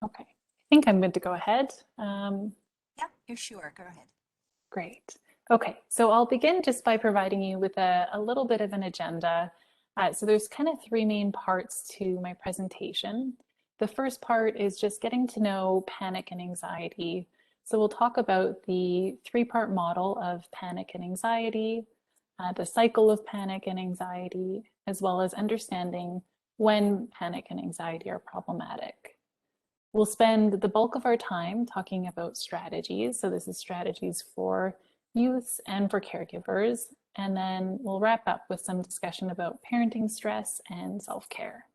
Okay, I think I'm good to go ahead. Yeah, you're sure. Go ahead. Great. Okay, so I'll begin just by providing you with a little bit of an agenda. So there's kind of three main parts to my presentation. The first part is just getting to know panic and anxiety. So we'll talk about the three-part model of panic and anxiety, the cycle of panic and anxiety, as well as understanding when panic and anxiety are problematic. We'll spend the bulk of our time talking about strategies. So this is strategies for youths and for caregivers. And then we'll wrap up with some discussion about parenting stress and self-care.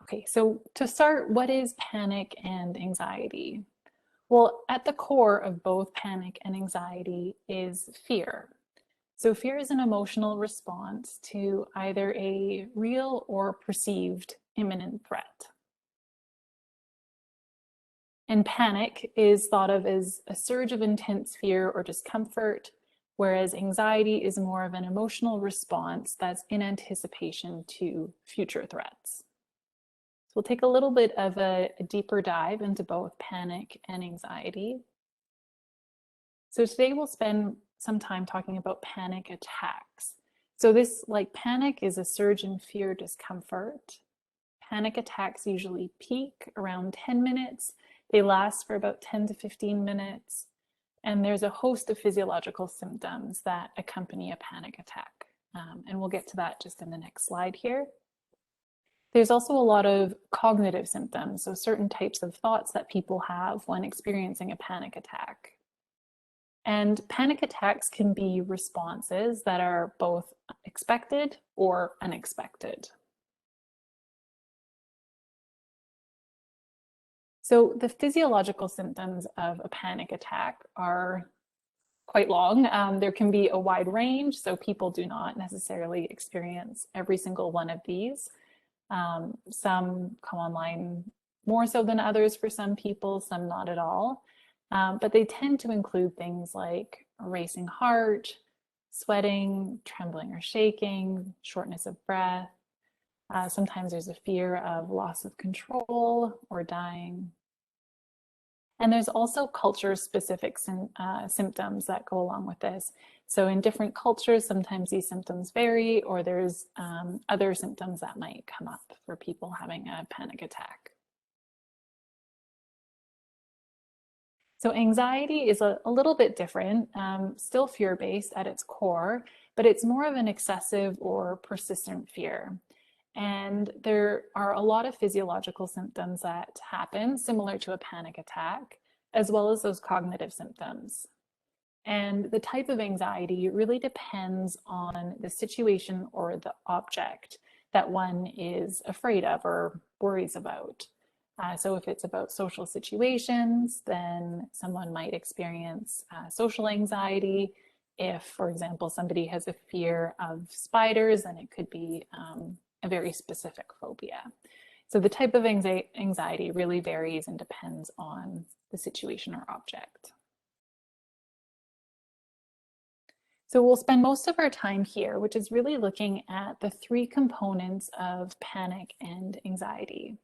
Okay, so to start, what is panic and anxiety? Well, at the core of both panic and anxiety is fear. So fear is an emotional response to either a real or perceived imminent threat. And panic is thought of as a surge of intense fear or discomfort, whereas anxiety is more of an emotional response that's in anticipation to future threats. So we'll take a little bit of a deeper dive into both panic and anxiety. So today we'll spend some time talking about panic attacks. So this, like panic, is a surge in fear, discomfort. Panic attacks usually peak around 10 minutes. They last for about 10 to 15 minutes. And there's a host of physiological symptoms that accompany a panic attack. And we'll get to that just in the next slide here. There's also a lot of cognitive symptoms, so certain types of thoughts that people have when experiencing a panic attack. And panic attacks can be responses that are both expected or unexpected. So the physiological symptoms of a panic attack are quite long. There can be a wide range, so people do not necessarily experience every single one of these. Some come online more so than others for some people, some not at all. But they tend to include things like a racing heart, sweating, trembling or shaking, shortness of breath. Sometimes there's a fear of loss of control or dying. And there's also culture-specific symptoms that go along with this. So in different cultures, sometimes these symptoms vary, or there's other symptoms that might come up for people having a panic attack. So anxiety is a little bit different, still fear-based at its core, but it's more of an excessive or persistent fear. And there are a lot of physiological symptoms that happen similar to a panic attack, as well as those cognitive symptoms. And the type of anxiety really depends on the situation or the object that one is afraid of or worries about. So if it's about social situations, then someone might experience social anxiety. If, for example, somebody has a fear of spiders, then it could be a very specific phobia. So the type of anxiety really varies and depends on the situation or object. So we'll spend most of our time here, which is really looking at the three components of panic and anxiety.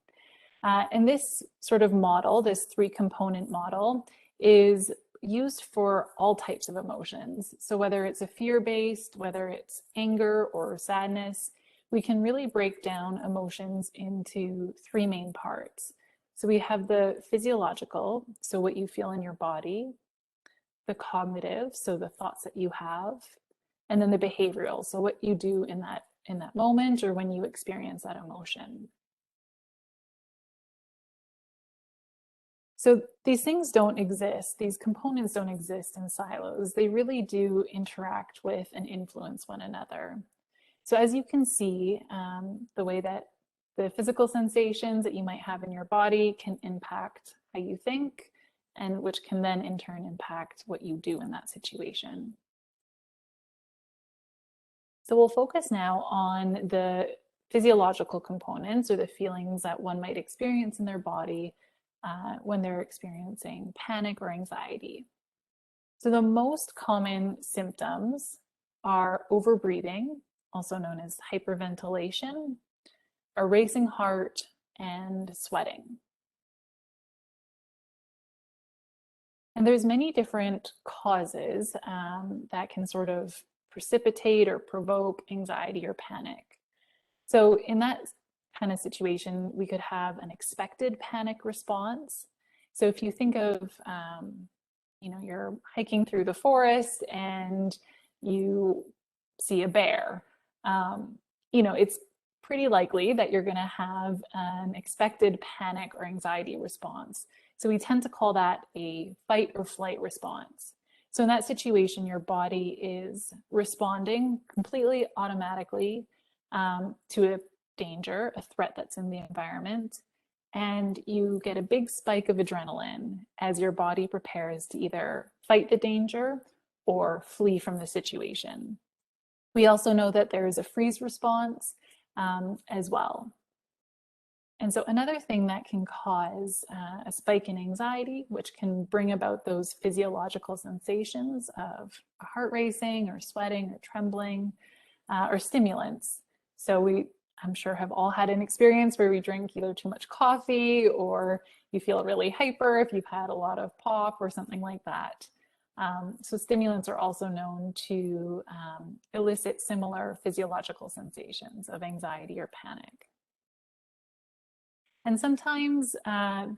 And this sort of model, this three-component model, is used for all types of emotions. So whether it's a fear-based, whether it's anger or sadness, we can really break down emotions into three main parts. So we have the physiological, so what you feel in your body, the cognitive, so the thoughts that you have, and then the behavioral, so what you do in that moment or when you experience that emotion. So these things don't exist, these components don't exist in silos. They really do interact with and influence one another. So as you can see, the way that the physical sensations that you might have in your body can impact how you think, and which can then in turn impact what you do in that situation. So we'll focus now on the physiological components or the feelings that one might experience in their body when they're experiencing panic or anxiety. So the most common symptoms are overbreathing, also known as hyperventilation, a racing heart, and sweating. And there's many different causes that can sort of precipitate or provoke anxiety or panic. So in that kind of situation, we could have an expected panic response. So if you think of, you're hiking through the forest and you see a bear, it's pretty likely that you're going to have an expected panic or anxiety response. So we tend to call that a fight or flight response. So in that situation, your body is responding completely automatically to a danger, a threat that's in the environment, and you get a big spike of adrenaline as your body prepares to either fight the danger or flee from the situation. We also know that there is a freeze response as well. And so another thing that can cause a spike in anxiety, which can bring about those physiological sensations of heart racing or sweating or trembling, or stimulants. So I'm sure, have all had an experience where we drink either too much coffee or you feel really hyper if you've had a lot of pop or something like that. So stimulants are also known to elicit similar physiological sensations of anxiety or panic. And sometimes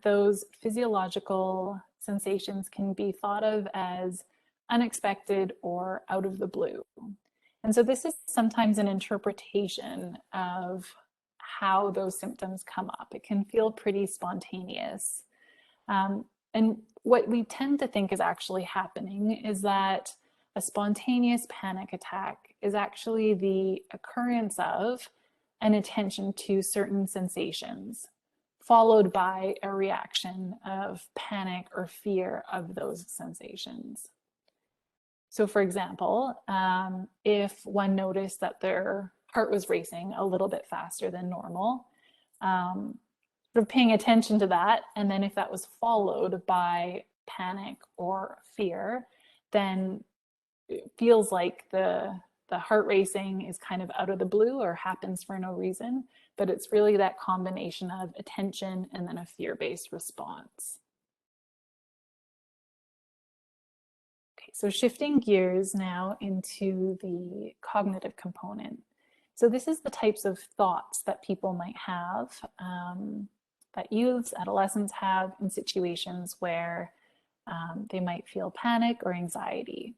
those physiological sensations can be thought of as unexpected or out of the blue. And so this is sometimes an interpretation of how those symptoms come up. It can feel pretty spontaneous. And what we tend to think is actually happening is that a spontaneous panic attack is actually the occurrence of an attention to certain sensations, followed by a reaction of panic or fear of those sensations. So for example, if one noticed that their heart was racing a little bit faster than normal, sort of paying attention to that, and then if that was followed by panic or fear, then it feels like the heart racing is kind of out of the blue or happens for no reason, but it's really that combination of attention and then a fear-based response. So shifting gears now into the cognitive component. So this is the types of thoughts that people might have, that youths, adolescents have in situations where they might feel panic or anxiety.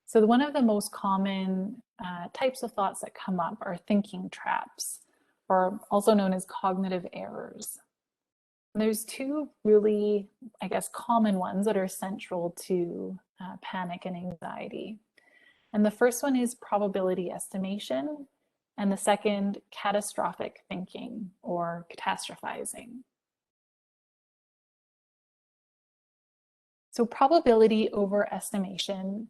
So one of the most common types of thoughts that come up are thinking traps, or also known as cognitive errors. There's two really, I guess, common ones that are central to panic and anxiety. And the first one is probability estimation, and the second, catastrophic thinking or catastrophizing. So probability overestimation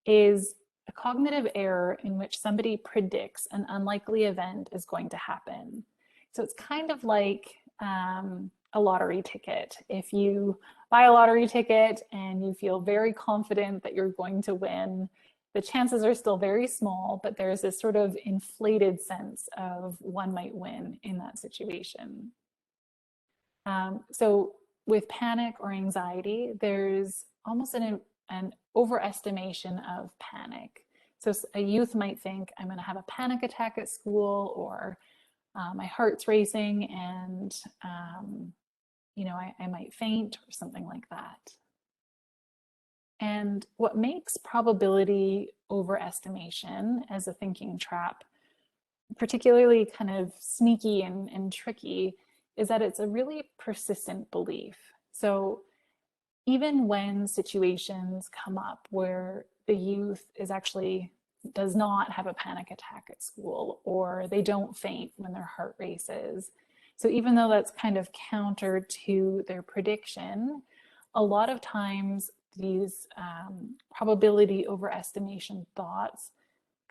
is a cognitive error in which somebody predicts an unlikely event is going to happen. So it's kind of like a lottery ticket. If you buy a lottery ticket and you feel very confident that you're going to win, the chances are still very small, but there's this sort of inflated sense of one might win in that situation. So with panic or anxiety, there's almost an overestimation of panic. So a youth might think, I'm going to have a panic attack at school, or my heart's racing and I might faint or something like that. And what makes probability overestimation as a thinking trap particularly kind of sneaky and tricky is that it's a really persistent belief. So even when situations come up where the youth does not have a panic attack at school, or they don't faint when their heart races, so even though that's kind of counter to their prediction, a lot of times these probability overestimation thoughts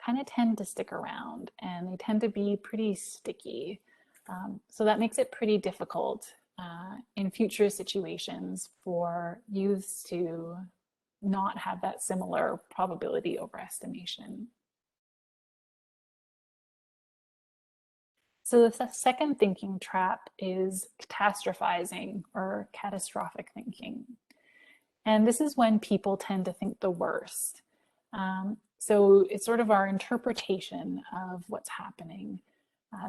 kind of tend to stick around, and they tend to be pretty sticky. So that makes it pretty difficult in future situations for youths to not have that similar probability overestimation. So the second thinking trap is catastrophizing or catastrophic thinking. And this is when people tend to think the worst. So it's sort of our interpretation of what's happening.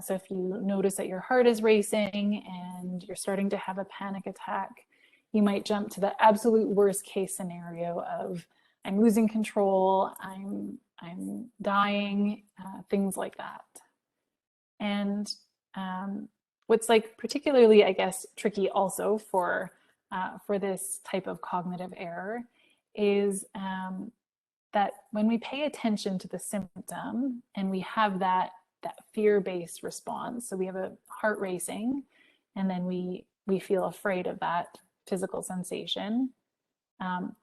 So if you notice that your heart is racing and you're starting to have a panic attack, you might jump to the absolute worst case scenario of I'm losing control, I'm dying, things like that. And what's like particularly, I guess, tricky also for this type of cognitive error is that when we pay attention to the symptom and we have that fear-based response, so we have a heart racing, and then we feel afraid of that physical sensation.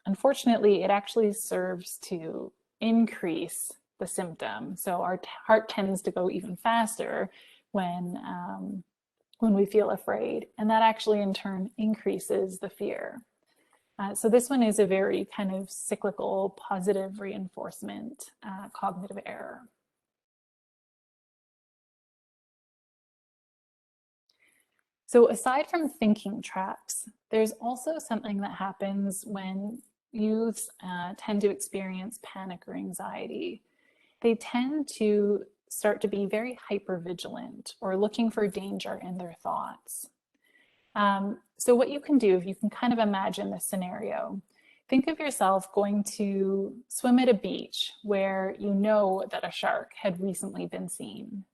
Unfortunately, it actually serves to increase the symptom. So our heart tends to go even faster when we feel afraid, and that actually in turn increases the fear. So this one is a very kind of cyclical positive reinforcement cognitive error. So aside from thinking traps, there's also something that happens when youths tend to experience panic or anxiety. They tend to start to be very hypervigilant or looking for danger in their thoughts. So what you can do, if you can kind of imagine this scenario, think of yourself going to swim at a beach where you know that a shark had recently been seen.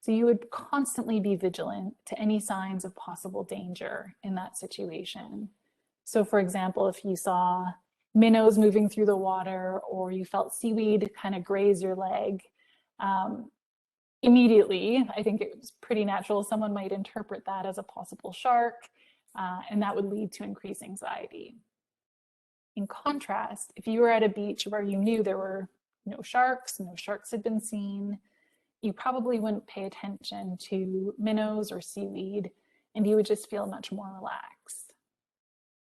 So you would constantly be vigilant to any signs of possible danger in that situation. So for example, if you saw minnows moving through the water or you felt seaweed kind of graze your leg, immediately, I think it was pretty natural, someone might interpret that as a possible shark, and that would lead to increased anxiety. In contrast, if you were at a beach where you knew there were no sharks had been seen, you probably wouldn't pay attention to minnows or seaweed, and you would just feel much more relaxed.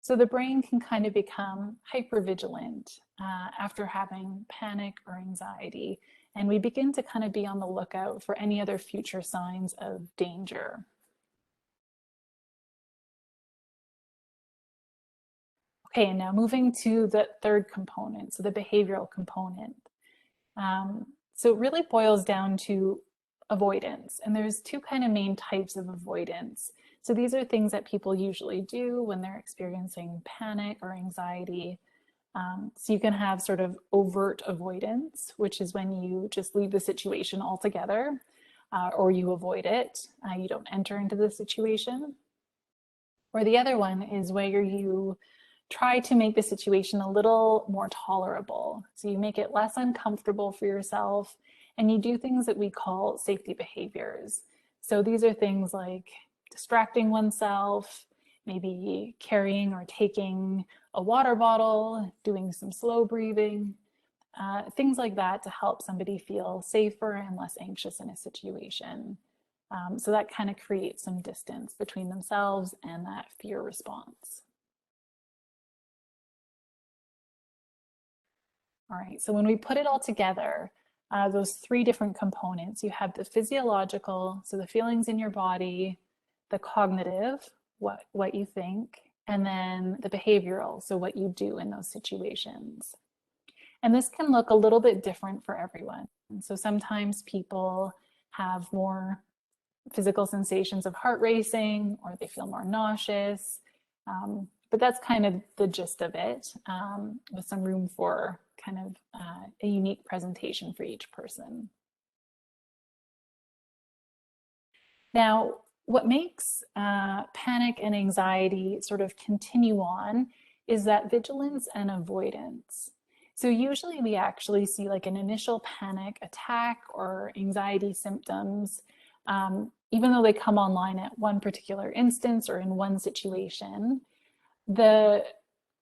So the brain can kind of become hypervigilant after having panic or anxiety, and we begin to kind of be on the lookout for any other future signs of danger. Okay, and now moving to the third component, so the behavioral component. So it really boils down to avoidance, and there's two kind of main types of avoidance. So these are things that people usually do when they're experiencing panic or anxiety. So you can have sort of overt avoidance, which is when you just leave the situation altogether, or you avoid it. You don't enter into the situation. Or the other one is where you try to make the situation a little more tolerable. So you make it less uncomfortable for yourself, and you do things that we call safety behaviors. So these are things like distracting oneself, maybe carrying or taking a water bottle, doing some slow breathing, things like that to help somebody feel safer and less anxious in a situation. So that kind of creates some distance between themselves and that fear response. All right, so when we put it all together, those three different components, you have the physiological, so the feelings in your body, the cognitive, what you think, and then the behavioral, so what you do in those situations. And this can look a little bit different for everyone. So sometimes people have more physical sensations of heart racing, or they feel more nauseous. But that's kind of the gist of it, with some room for kind of a unique presentation for each person. Now, what makes panic and anxiety sort of continue on is that vigilance and avoidance. So usually we actually see like an initial panic attack or anxiety symptoms, even though they come online at one particular instance or in one situation. The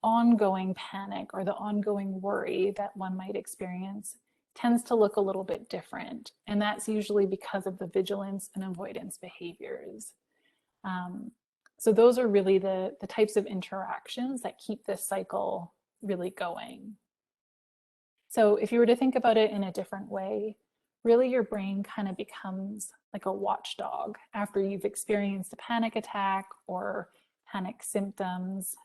ongoing panic or the ongoing worry that one might experience tends to look a little bit different. And that's usually because of the vigilance and avoidance behaviors. So those are really the types of interactions that keep this cycle really going. So if you were to think about it in a different way, really your brain kind of becomes like a watchdog after you've experienced a panic attack or panic symptoms.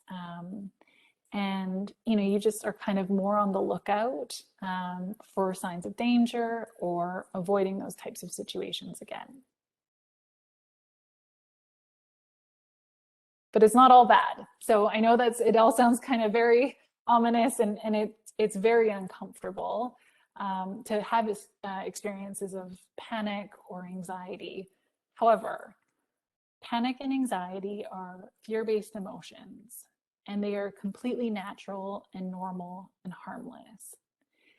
And you just are kind of more on the lookout for signs of danger or avoiding those types of situations again. But it's not all bad. So I know it all sounds kind of very ominous, and it's very uncomfortable to have experiences of panic or anxiety. However, panic and anxiety are fear-based emotions, and they are completely natural and normal and harmless.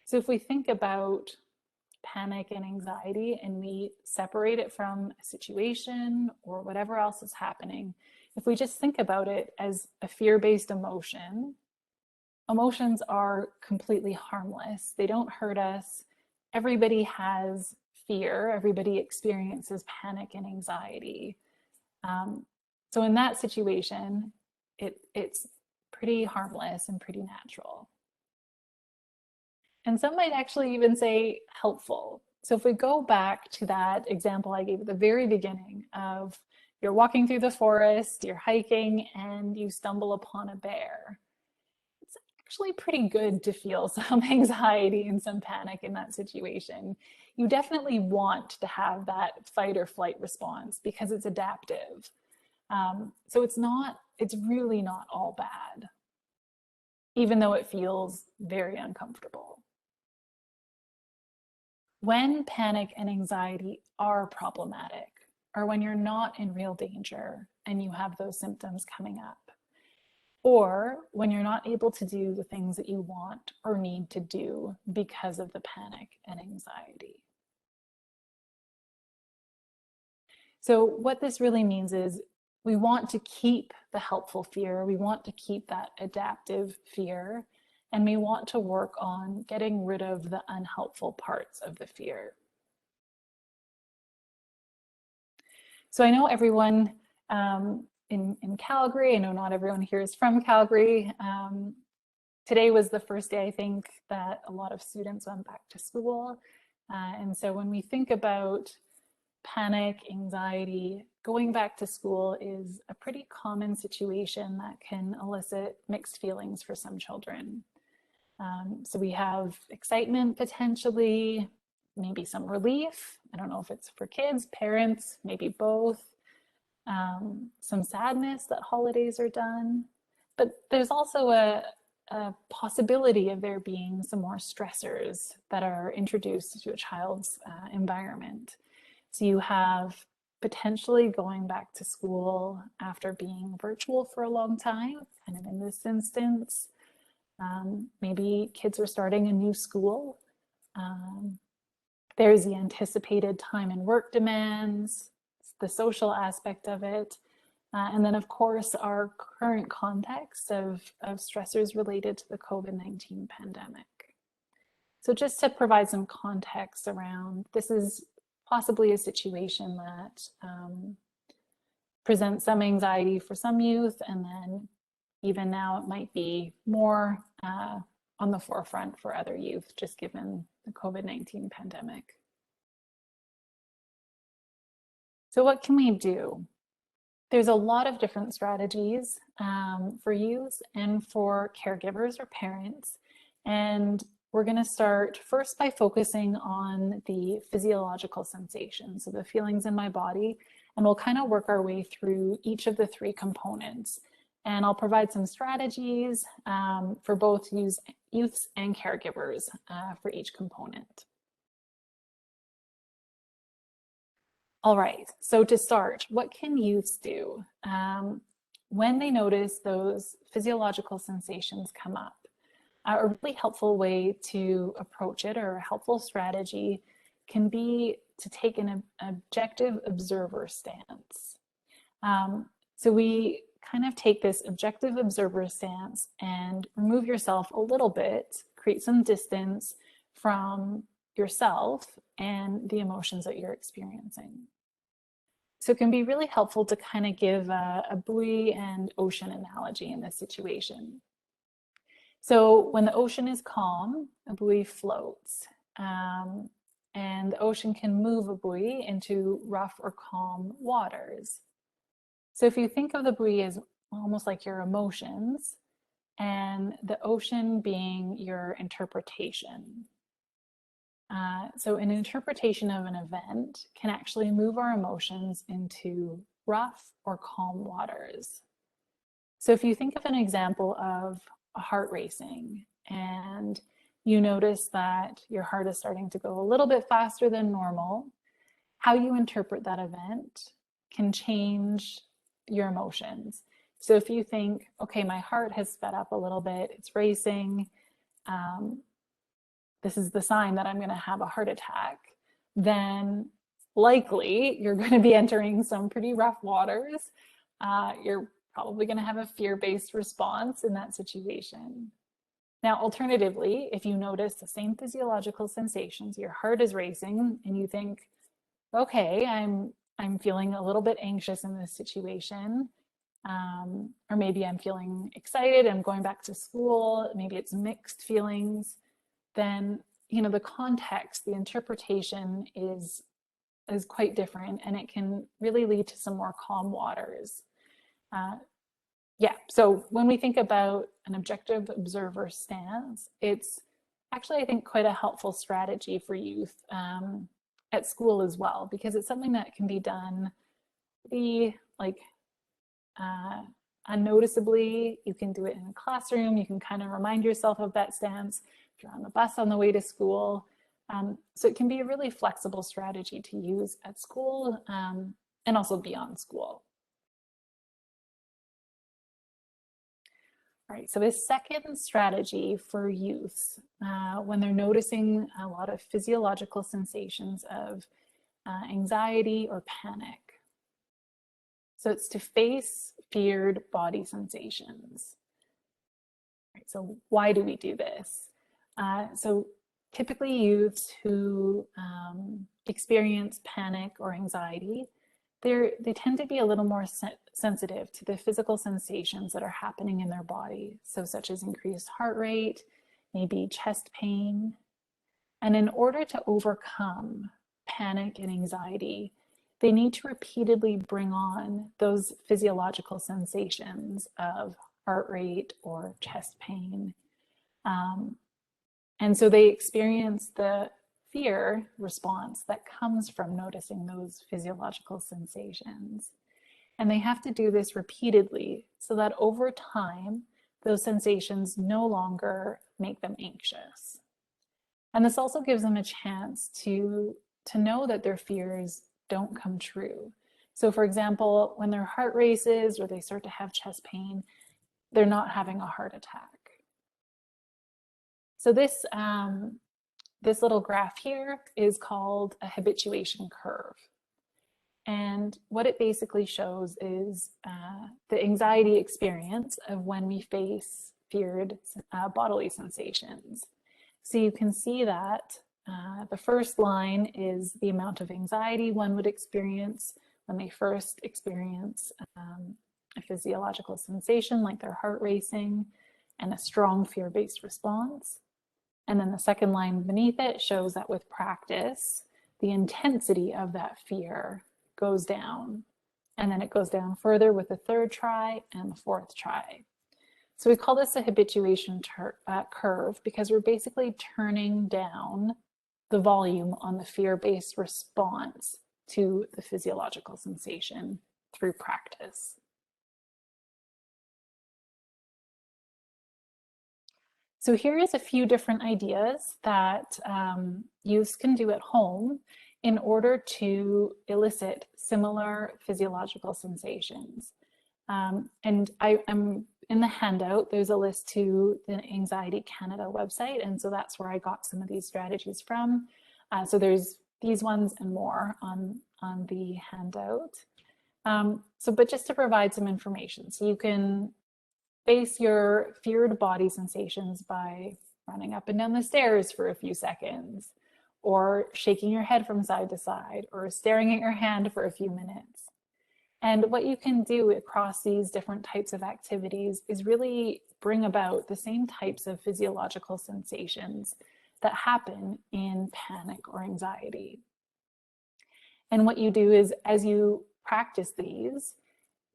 So if we think about panic and anxiety and we separate it from a situation or whatever else is happening, if we just think about it as a fear-based emotion, emotions are completely harmless. They don't hurt us. Everybody has fear. Everybody experiences panic and anxiety. So in that situation, it's pretty harmless and pretty natural. And some might actually even say helpful. So if we go back to that example I gave at the very beginning of you're walking through the forest, you're hiking, and you stumble upon a bear. It's actually pretty good to feel some anxiety and some panic in that situation. You definitely want to have that fight or flight response because it's adaptive. So it's really not all bad, even though it feels very uncomfortable. When panic and anxiety are problematic, or when you're not in real danger and you have those symptoms coming up, or when you're not able to do the things that you want or need to do because of the panic and anxiety. So what this really means is we want to keep the helpful fear, we want to keep that adaptive fear, and we want to work on getting rid of the unhelpful parts of the fear. So I know everyone in Calgary, I know not everyone here is from Calgary. Today was the first day, I think, that a lot of students went back to school. And so when we think about panic, anxiety, going back to school is a pretty common situation that can elicit mixed feelings for some children. So we have excitement potentially, maybe some relief. I don't know if it's for kids, parents, maybe both. Some sadness that holidays are done. But there's also a possibility of there being some more stressors that are introduced to a child's environment. So you have potentially going back to school after being virtual for a long time, kind of in this instance. Maybe kids are starting a new school. There's the anticipated time and work demands, the social aspect of it, and then of course our current context of stressors related to the COVID-19 pandemic. So just to provide some context around, this is possibly a situation that presents some anxiety for some youth, and then even now it might be more on the forefront for other youth, just given the COVID-19 pandemic. So what can we do? There's a lot of different strategies for youth and for caregivers or parents. And we're going to start first by focusing on the physiological sensations, so the feelings in my body, and we'll kind of work our way through each of the three components. And I'll provide some strategies for both youths and caregivers for each component. All right, so to start, what can youths do when they notice those physiological sensations come up? A really helpful way to approach it, or a helpful strategy, can be to take an objective observer stance. So we kind of take this objective observer stance and remove yourself a little bit, create some distance from yourself and the emotions that you're experiencing. So it can be really helpful to kind of give a buoy and ocean analogy in this situation. So when the ocean is calm, a buoy floats. and the ocean can move a buoy into rough or calm waters. So if you think of the buoy as almost like your emotions, and the ocean being your interpretation. So an interpretation of an event can actually move our emotions into rough or calm waters. So if you think of an example of a heart racing and you notice that your heart is starting to go a little bit faster than normal, how you interpret that event can change your emotions. So if you think, okay, my heart has sped up a little bit, it's racing, this is the sign that I'm going to have a heart attack, then likely you're going to be entering some pretty rough waters. You're probably going to have a fear-based response in that situation. Now, alternatively, if you notice the same physiological sensations, your heart is racing, and you think, okay, I'm feeling a little bit anxious in this situation, or maybe I'm feeling excited, I'm going back to school, maybe it's mixed feelings, then the context, the interpretation is quite different, and it can really lead to some more calm waters. Yeah, so when we think about an objective observer stance, it's actually, I think, quite a helpful strategy for youth at school as well, because it's something that can be done pretty unnoticeably. You can do it in a classroom. You can kind of remind yourself of that stance if you're on the bus on the way to school. So it can be a really flexible strategy to use at school and also beyond school. All right, so a second strategy for youth when they're noticing a lot of physiological sensations of anxiety or panic. So it's to face feared body sensations. All right, so why do we do this? So typically youths who experience panic or anxiety, they tend to be a little more sensitive to the physical sensations that are happening in their body. So such as increased heart rate, maybe chest pain. And in order to overcome panic and anxiety, they need to repeatedly bring on those physiological sensations of heart rate or chest pain. And so they experience the fear response that comes from noticing those physiological sensations. And they have to do this repeatedly so that over time, those sensations no longer make them anxious. And this also gives them a chance to know that their fears don't come true. So for example, when their heart races or they start to have chest pain, they're not having a heart attack. So this little graph here is called a habituation curve. And what it basically shows is the anxiety experience of when we face feared bodily sensations. So you can see that the first line is the amount of anxiety one would experience when they first experience a physiological sensation like their heart racing and a strong fear-based response. And then the second line beneath it shows that with practice, the intensity of that fear goes down. And then it goes down further with the third try and the fourth try. So we call this a habituation curve because we're basically turning down the volume on the fear-based response to the physiological sensation through practice. So here is a few different ideas that youths can do at home in order to elicit similar physiological sensations. And I'm in the handout, there's a list to the Anxiety Canada website, and so that's where I got some of these strategies from. So there's these ones and more on the handout. But just to provide some information, so you can face your feared body sensations by running up and down the stairs for a few seconds, or shaking your head from side to side, or staring at your hand for a few minutes. And what you can do across these different types of activities is really bring about the same types of physiological sensations that happen in panic or anxiety. And what you do is, as you practice these,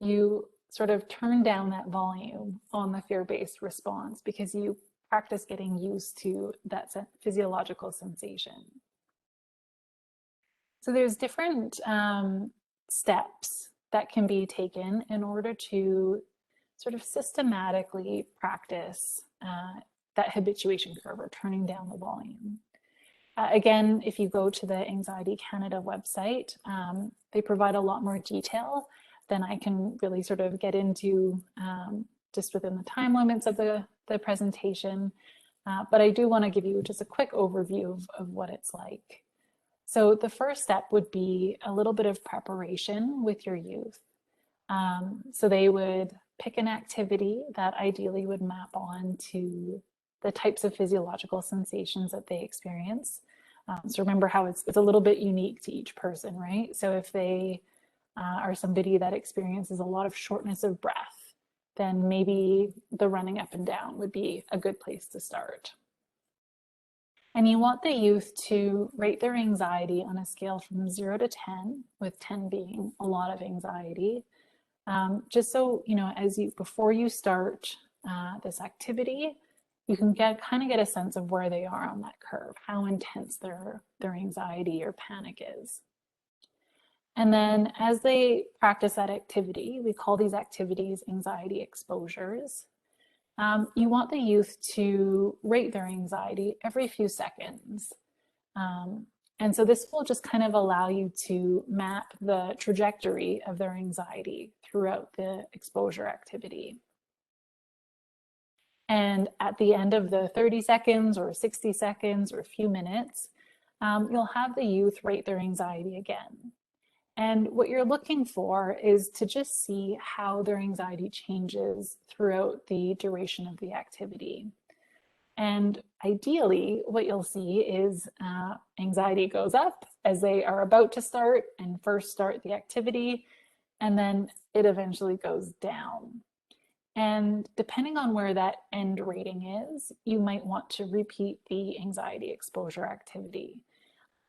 you sort of turn down that volume on the fear-based response because you practice getting used to that physiological sensation. So there's different steps that can be taken in order to sort of systematically practice that habituation curve, or turning down the volume. Again, if you go to the Anxiety Canada website, they provide a lot more detail than I can really sort of get into just within the time limits of the presentation. But I do want to give you just a quick overview of what it's like. So the first step would be a little bit of preparation with your youth. So they would pick an activity that ideally would map on to the types of physiological sensations that they experience. So remember how it's a little bit unique to each person, right? So if they are somebody that experiences a lot of shortness of breath, then maybe the running up and down would be a good place to start. And you want the youth to rate their anxiety on a scale from 0 to 10, with 10 being a lot of anxiety. Just so, you know, before you start this activity, you can kind of get a sense of where they are on that curve, how intense their anxiety or panic is. And then as they practice that activity, we call these activities anxiety exposures. You want the youth to rate their anxiety every few seconds. And so this will just kind of allow you to map the trajectory of their anxiety throughout the exposure activity. And at the end of the 30 seconds or 60 seconds or a few minutes, you'll have the youth rate their anxiety again. And what you're looking for is to just see how their anxiety changes throughout the duration of the activity. And ideally, what you'll see is anxiety goes up as they are about to start and first start the activity, and then it eventually goes down. And depending on where that end rating is, you might want to repeat the anxiety exposure activity.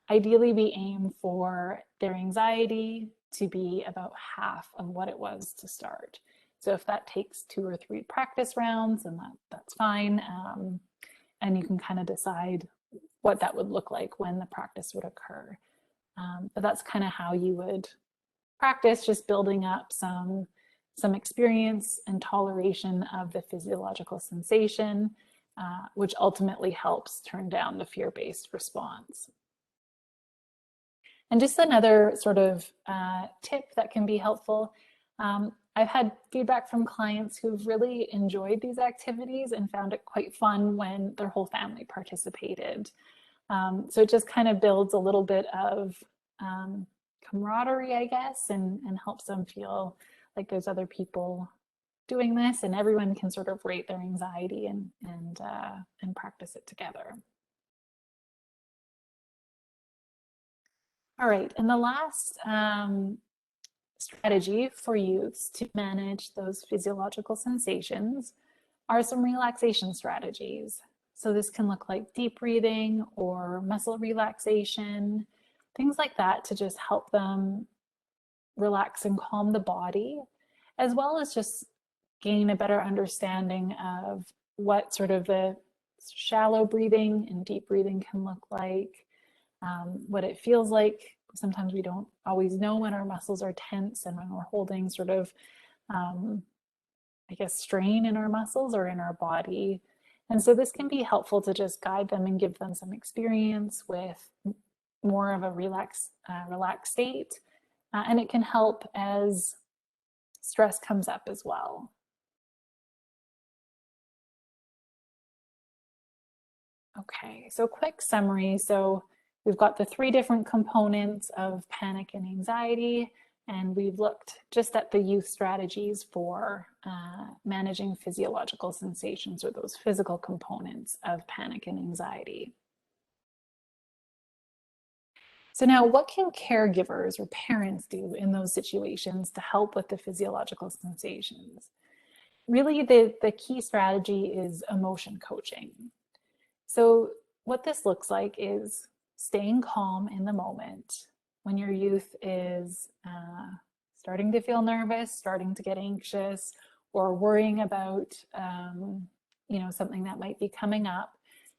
Ideally, we aim for their anxiety to be about half of what it was to start. So if that takes 2 or 3 practice rounds, then that's fine. And you can kind of decide what that would look like when the practice would occur. But that's kind of how you would practice, just building up some experience and toleration of the physiological sensation, which ultimately helps turn down the fear-based response. And just another sort of tip that can be helpful. I've had feedback from clients who've really enjoyed these activities and found it quite fun when their whole family participated. So it just kind of builds a little bit of camaraderie, I guess, and helps them feel like there's other people doing this, and everyone can sort of rate their anxiety and practice it together. All right, and the last strategy for youths to manage those physiological sensations are some relaxation strategies. So this can look like deep breathing or muscle relaxation, things like that, to just help them relax and calm the body, as well as just gain a better understanding of what sort of the shallow breathing and deep breathing can look like, what it feels like. Sometimes we don't always know when our muscles are tense and when we're holding sort of, I guess, strain in our muscles or in our body. And so this can be helpful to just guide them and give them some experience with more of a relaxed state. And it can help as stress comes up as well. Okay, so quick summary. So we've got the 3 different components of panic and anxiety, and we've looked just at the youth strategies for managing physiological sensations, or those physical components of panic and anxiety. So now, what can caregivers or parents do in those situations to help with the physiological sensations? Really, the key strategy is emotion coaching. So what this looks like is staying calm in the moment when your youth is starting to feel nervous, starting to get anxious, or worrying about something that might be coming up.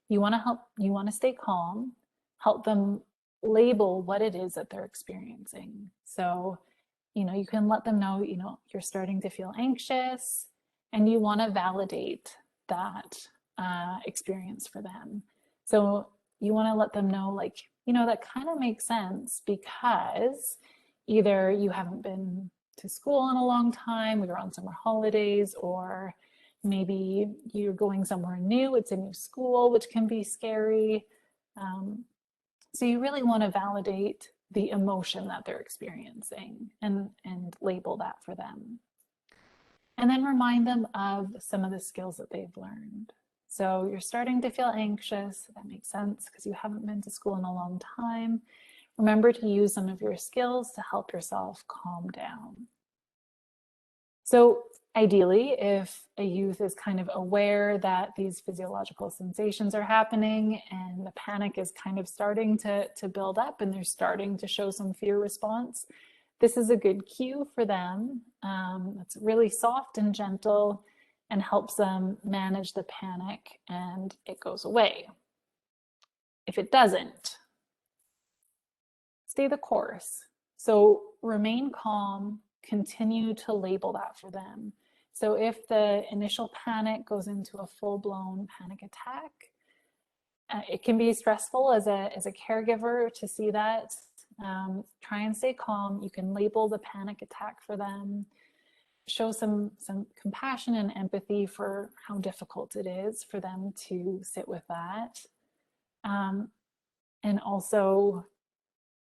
You want to stay calm, help them label what it is that they're experiencing. So, you can let them know, you're starting to feel anxious, and you want to validate that experience for them. So you want to let them know, like, that kind of makes sense because either you haven't been to school in a long time, we were on summer holidays, or maybe you're going somewhere new, it's a new school, which can be scary. So you really want to validate the emotion that they're experiencing and label that for them. And then remind them of some of the skills that they've learned. So you're starting to feel anxious. That makes sense because you haven't been to school in a long time. Remember to use some of your skills to help yourself calm down. So ideally, if a youth is kind of aware that these physiological sensations are happening and the panic is kind of starting to build up and they're starting to show some fear response, this is a good cue for them. It's really soft and gentle and helps them manage the panic and it goes away. If it doesn't, stay the course. So remain calm, continue to label that for them. So if the initial panic goes into a full-blown panic attack, it can be stressful as a caregiver to see that. Try and stay calm. You can label the panic attack for them. Show some compassion and empathy for how difficult it is for them to sit with that. And also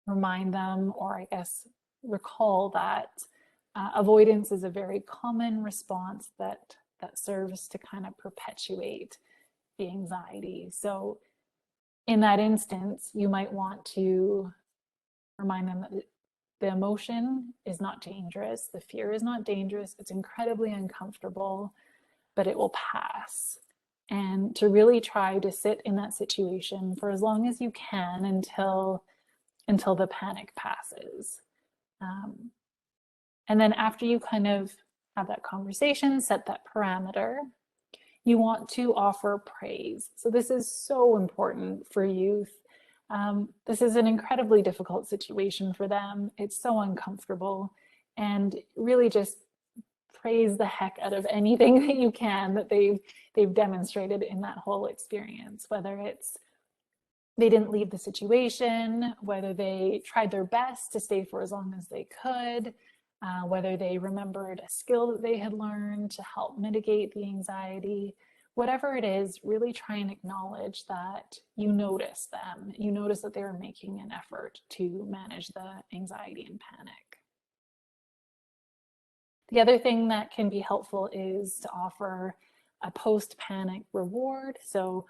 remind them, or I guess recall that avoidance is a very common response that serves to kind of perpetuate the anxiety. So in that instance, you might want to remind them that the emotion is not dangerous, the fear is not dangerous, it's incredibly uncomfortable, but it will pass. And to really try to sit in that situation for as long as you can until the panic passes. And then after you kind of have that conversation, set that parameter, you want to offer praise. So this is so important for youth. This is an incredibly difficult situation for them. It's so uncomfortable, and really just praise the heck out of anything that you can that they've demonstrated in that whole experience, whether it's they didn't leave the situation, whether they tried their best to stay for as long as they could, whether they remembered a skill that they had learned to help mitigate the anxiety. Whatever it is, really try and acknowledge that you notice them. You notice that they were making an effort to manage the anxiety and panic. The other thing that can be helpful is to offer a post-panic reward. So,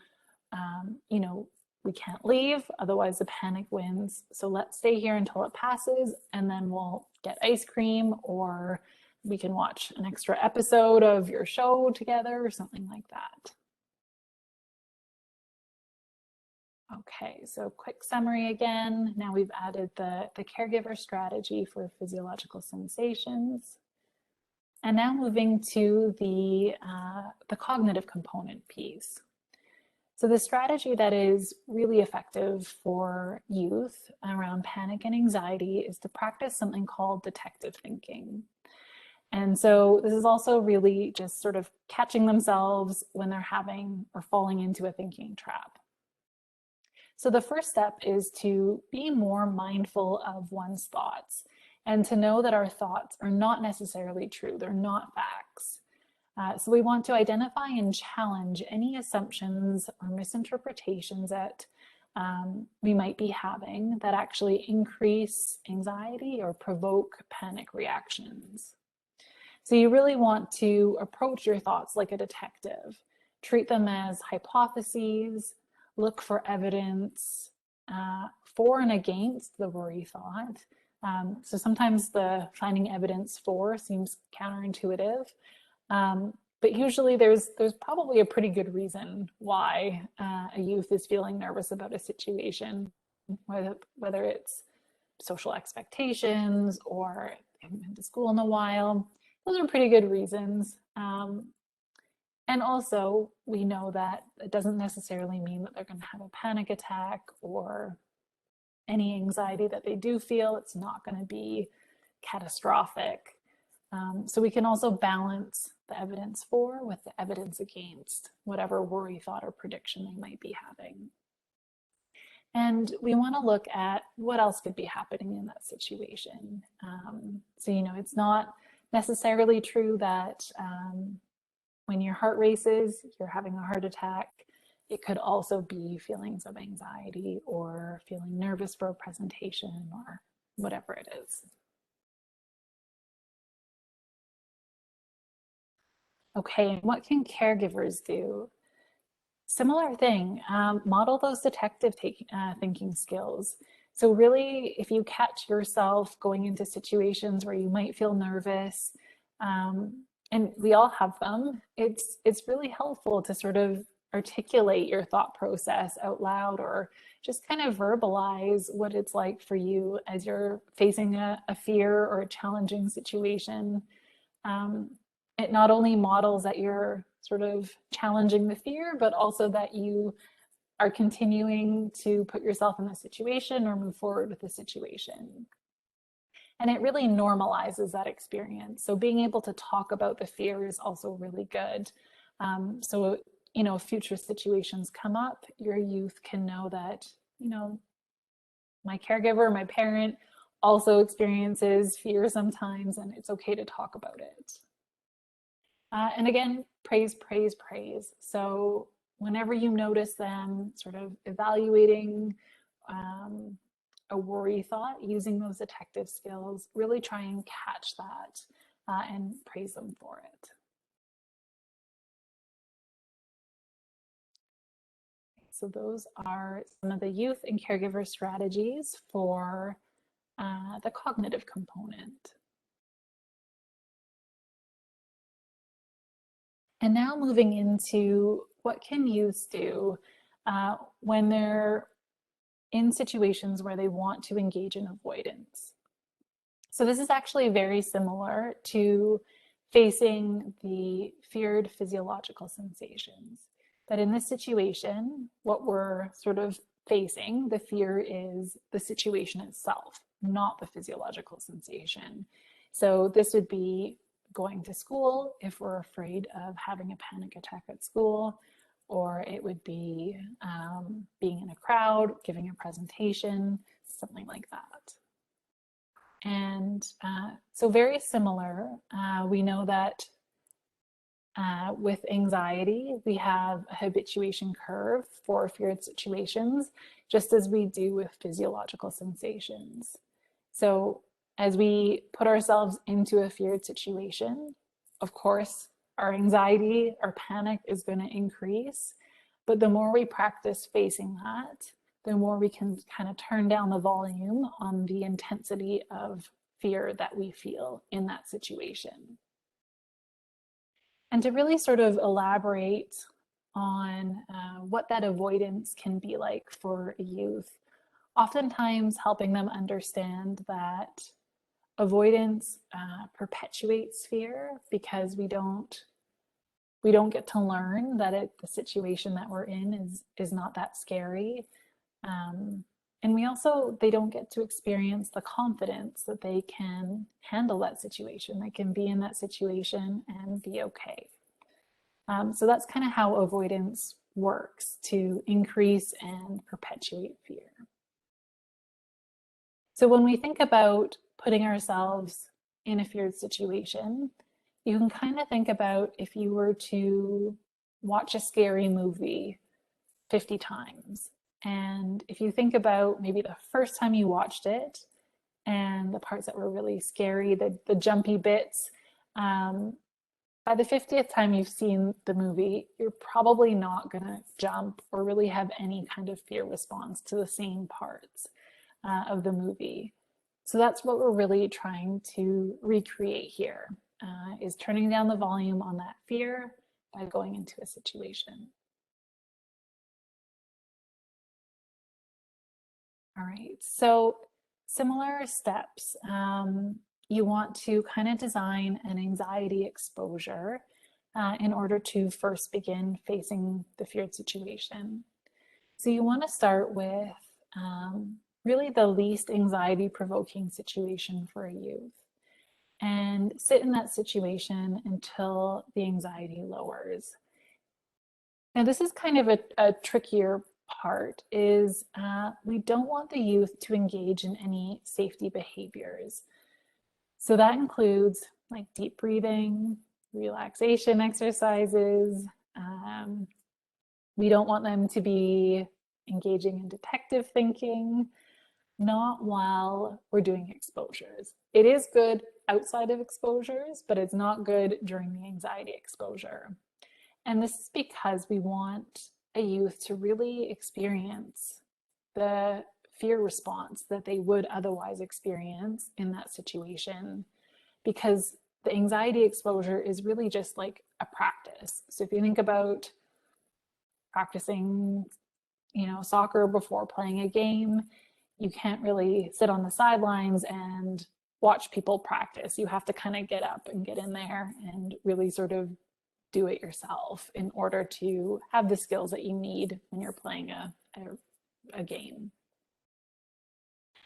we can't leave, otherwise the panic wins. So let's stay here until it passes, and then we'll get ice cream, or we can watch an extra episode of your show together or something like that. Okay, so quick summary again. Now we've added the caregiver strategy for physiological sensations. And now moving to the cognitive component piece. So the strategy that is really effective for youth around panic and anxiety is to practice something called detective thinking. And so this is also really just sort of catching themselves when they're having or falling into a thinking trap. So the first step is to be more mindful of one's thoughts and to know that our thoughts are not necessarily true. They're not facts. So we want to identify and challenge any assumptions or misinterpretations that we might be having that actually increase anxiety or provoke panic reactions. So you really want to approach your thoughts like a detective. Treat them as hypotheses, look for evidence for and against the worry thought. So sometimes the finding evidence for seems counterintuitive. But usually there's probably a pretty good reason why a youth is feeling nervous about a situation, whether it's social expectations or they haven't been to school in a while. Those are pretty good reasons. And also, we know that it doesn't necessarily mean that they're going to have a panic attack or any anxiety that they do feel. It's not going to be catastrophic. So we can also balance the evidence for with the evidence against whatever worry, thought, or prediction they might be having. And we want to look at what else could be happening in that situation. So, it's not necessarily true that when your heart races, you're having a heart attack. It could also be feelings of anxiety or feeling nervous for a presentation or whatever it is. Okay, what can caregivers do? Similar thing, model those detective thinking skills. So really, if you catch yourself going into situations where you might feel nervous, and we all have them, it's really helpful to sort of articulate your thought process out loud or just kind of verbalize what it's like for you as you're facing a fear or a challenging situation. It not only models that you're sort of challenging the fear, but also that you are continuing to put yourself in the situation or move forward with the situation. And it really normalizes that experience. So being able to talk about the fear is also really good. So, if future situations come up, your youth can know that, my caregiver, my parent also experiences fear sometimes, and it's okay to talk about it. And again, praise, praise, praise. So whenever you notice them sort of evaluating a worry thought, using those detective skills, really try and catch that and praise them for it. So those are some of the youth and caregiver strategies for the cognitive component. And now moving into what can youth do when they're in situations where they want to engage in avoidance. So this is actually very similar to facing the feared physiological sensations. That in this situation, what we're sort of facing, the fear is the situation itself, not the physiological sensation. So this would be going to school if we're afraid of having a panic attack at school, or it would be being in a crowd, giving a presentation, something like that. And so very similar, we know that with anxiety, we have a habituation curve for feared situations, just as we do with physiological sensations. So as we put ourselves into a feared situation, of course, our anxiety, our panic is going to increase. But the more we practice facing that, the more we can kind of turn down the volume on the intensity of fear that we feel in that situation. And to really sort of elaborate on what that avoidance can be like for a youth, oftentimes helping them understand that avoidance perpetuates fear because we don't get to learn that the situation that we're in is not that scary. And they don't get to experience the confidence that they can handle that situation. They can be in that situation and be okay. So that's kind of how avoidance works to increase and perpetuate fear. So when we think about putting ourselves in a feared situation, you can kind of think about if you were to watch a scary movie 50 times. And if you think about maybe the first time you watched it and the parts that were really scary, the jumpy bits, by the 50th time you've seen the movie, you're probably not going to jump or really have any kind of fear response to the same parts of the movie. So that's what we're really trying to recreate here. is turning down the volume on that fear by going into a situation. All right, so similar steps. You want to kind of design an anxiety exposure in order to first begin facing the feared situation. So you want to start with really the least anxiety provoking situation for a youth and sit in that situation until the anxiety lowers. Now, this is kind of a trickier part is we don't want the youth to engage in any safety behaviors. So that includes like deep breathing, relaxation exercises. We don't want them to be engaging in detective thinking, not while we're doing exposures. It is good outside of exposures, but it's not good during the anxiety exposure. And this is because we want a youth to really experience the fear response that they would otherwise experience in that situation, because the anxiety exposure is really just like a practice. So if you think about practicing, soccer before playing a game, you can't really sit on the sidelines and watch people practice. You have to kind of get up and get in there and really sort of do it yourself in order to have the skills that you need when you're playing a game.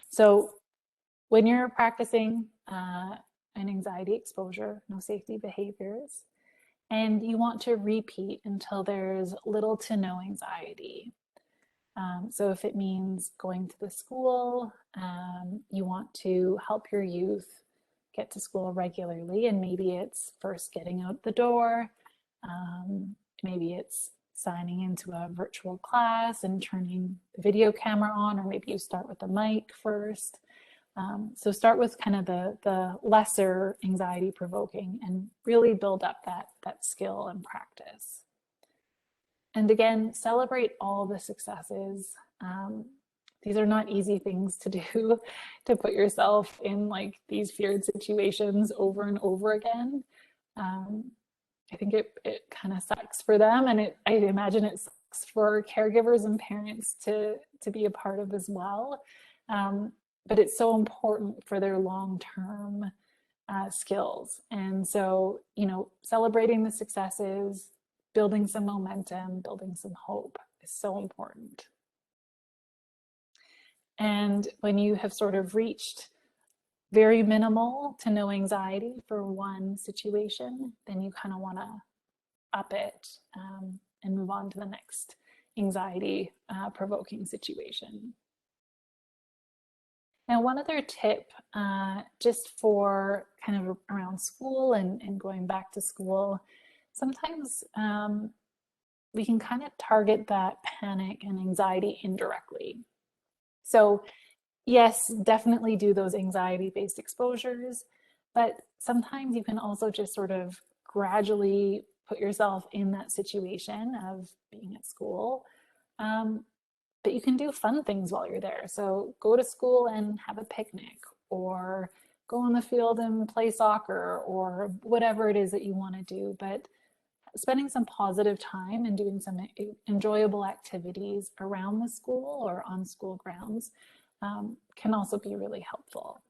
So when you're practicing an anxiety exposure, no safety behaviors, and you want to repeat until there's little to no anxiety. So if it means going to the school, you want to help your youth get to school regularly, and maybe it's first getting out the door, maybe it's signing into a virtual class and turning the video camera on, or maybe you start with the mic first. So start with kind of the lesser anxiety provoking and really build up that skill and practice. And again, celebrate all the successes. These are not easy things to do, to put yourself in like these feared situations over and over again. I think it kind of sucks for them, and I imagine it sucks for caregivers and parents to be a part of as well. But it's so important for their long-term skills. And so, celebrating the successes, building some momentum, building some hope is so important. And when you have sort of reached very minimal to no anxiety for one situation, then you kind of want to up it and move on to the next anxiety provoking situation. Now, one other tip, just for kind of around school and going back to school, sometimes we can kind of target that panic and anxiety indirectly. So yes, definitely do those anxiety-based exposures, but sometimes you can also just sort of gradually put yourself in that situation of being at school. But you can do fun things while you're there. So go to school and have a picnic, or go on the field and play soccer, or whatever it is that you want to do. But spending some positive time and doing some enjoyable activities around the school or on school grounds can also be really helpful.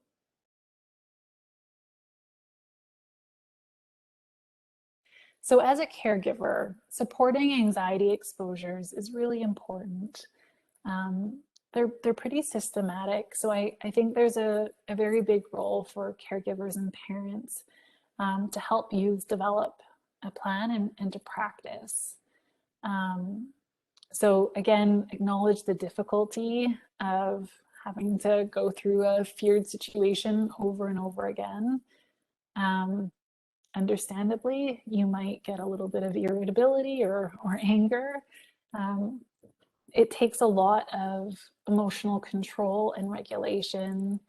So as a caregiver, supporting anxiety exposures is really important. They're pretty systematic. So I think there's a very big role for caregivers and parents to help youth develop a plan and to practice. So again, acknowledge the difficulty of having to go through a feared situation over and over again. Understandably, you might get a little bit of irritability or anger. It takes a lot of emotional control and regulation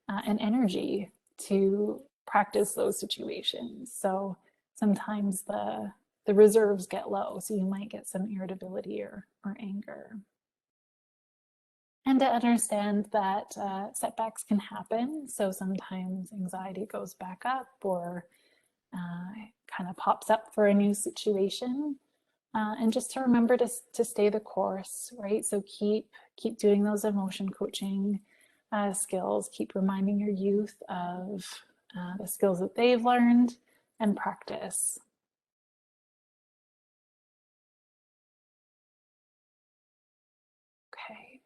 and energy to practice those situations. So sometimes the reserves get low, so you might get some irritability or anger. And to understand that setbacks can happen. So sometimes anxiety goes back up, or kind of pops up for a new situation. And just to remember to stay the course, right? So keep doing those emotion coaching skills, keep reminding your youth of the skills that they've learned, and practice. Okay.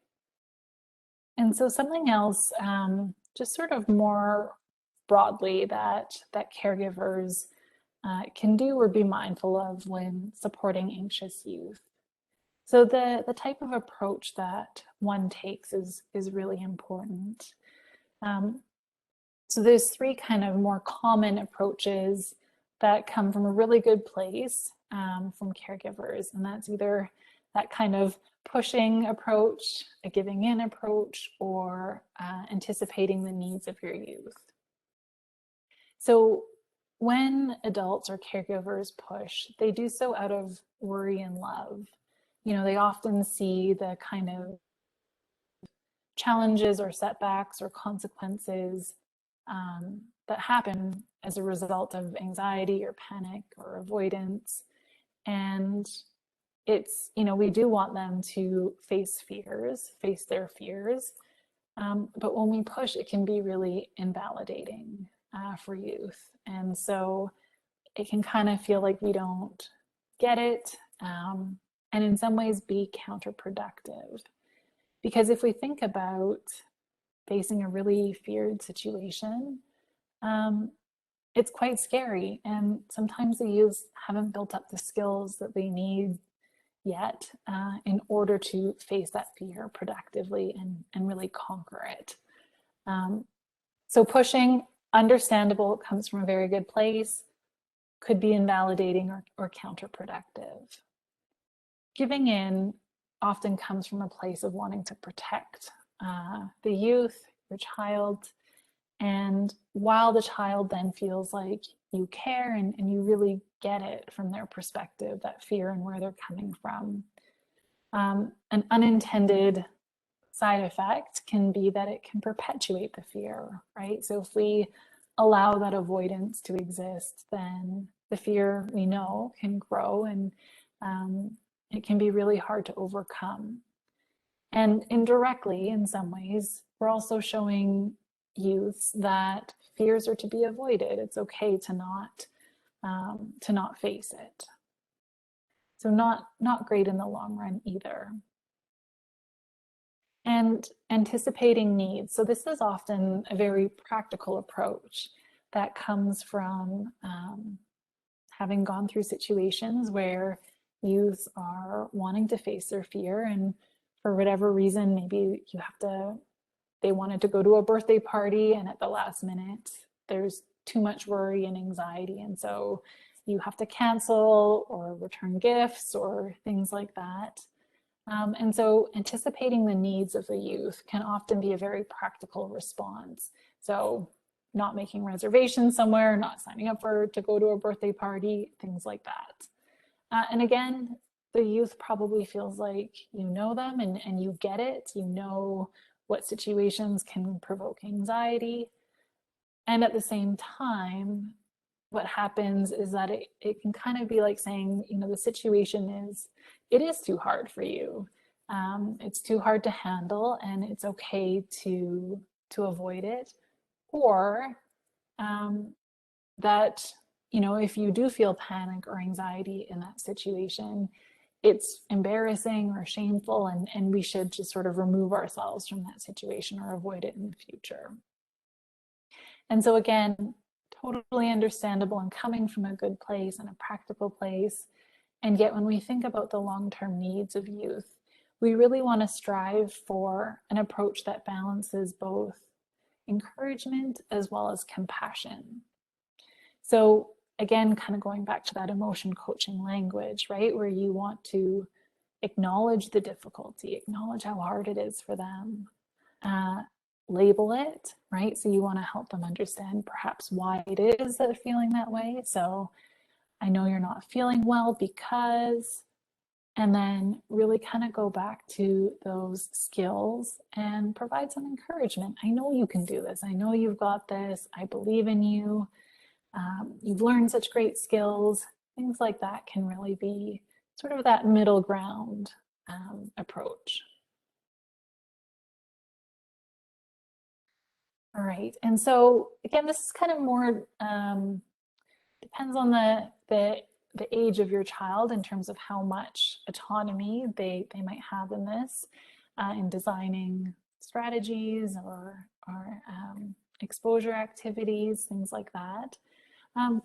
And so something else, just sort of more broadly that caregivers can do or be mindful of when supporting anxious youth. So the type of approach that one takes is really important. So there's three kind of more common approaches that come from a really good place from caregivers, and that's either that kind of pushing approach, a giving in approach, or anticipating the needs of your youth. So when adults or caregivers push, they do so out of worry and love. You know, they often see the kind of challenges or setbacks or consequences that happen as a result of anxiety or panic or avoidance. And it's, you know, we do want them to face their fears. But when we push, it can be really invalidating for youth. And so it can kind of feel like we don't get it, and in some ways be counterproductive. Because if we think about facing a really feared situation, it's quite scary. And sometimes the youth haven't built up the skills that they need yet in order to face that fear productively and really conquer it. So pushing, understandable, comes from a very good place, could be invalidating or counterproductive. Giving in often comes from a place of wanting to protect the youth, your child, and while the child then feels like you care and you really get it from their perspective, that fear and where they're coming from. An unintended side effect can be that it can perpetuate the fear, right? So if we allow that avoidance to exist, then the fear, we know, can grow, and it can be really hard to overcome. And indirectly, in some ways, we're also showing youths that fears are to be avoided. It's okay to not face it. So not great in the long run either. And anticipating needs. So this is often a very practical approach that comes from having gone through situations where youths are wanting to face their fear, and for whatever reason, maybe they wanted to go to a birthday party, and at the last minute, there's too much worry and anxiety, and so you have to cancel or return gifts or things like that. And so anticipating the needs of the youth can often be a very practical response. So not making reservations somewhere, not signing up to go to a birthday party, things like that. And again, the youth probably feels like you know them and you get it. You know what situations can provoke anxiety. And at the same time, what happens is that it can kind of be like saying, you know, the situation it is too hard for you. It's too hard to handle, and it's okay to avoid it. Or that, you know, if you do feel panic or anxiety in that situation, it's embarrassing or shameful, and we should just sort of remove ourselves from that situation or avoid it in the future. And so again, totally understandable and coming from a good place and a practical place. And yet when we think about the long-term needs of youth, we really want to strive for an approach that balances both encouragement as well as compassion. So again, kind of going back to that emotion coaching language, right? Where you want to acknowledge the difficulty, acknowledge how hard it is for them, label it, right? So you want to help them understand perhaps why it is that they're feeling that way. So I know you're not feeling well because, and then really kind of go back to those skills and provide some encouragement. I know you can do this. I know you've got this. I believe in you. you've learned such great skills. Things like that can really be sort of that middle ground approach. All right, and so again, this is kind of more depends on the age of your child in terms of how much autonomy they might have in this, in designing strategies or exposure activities, things like that.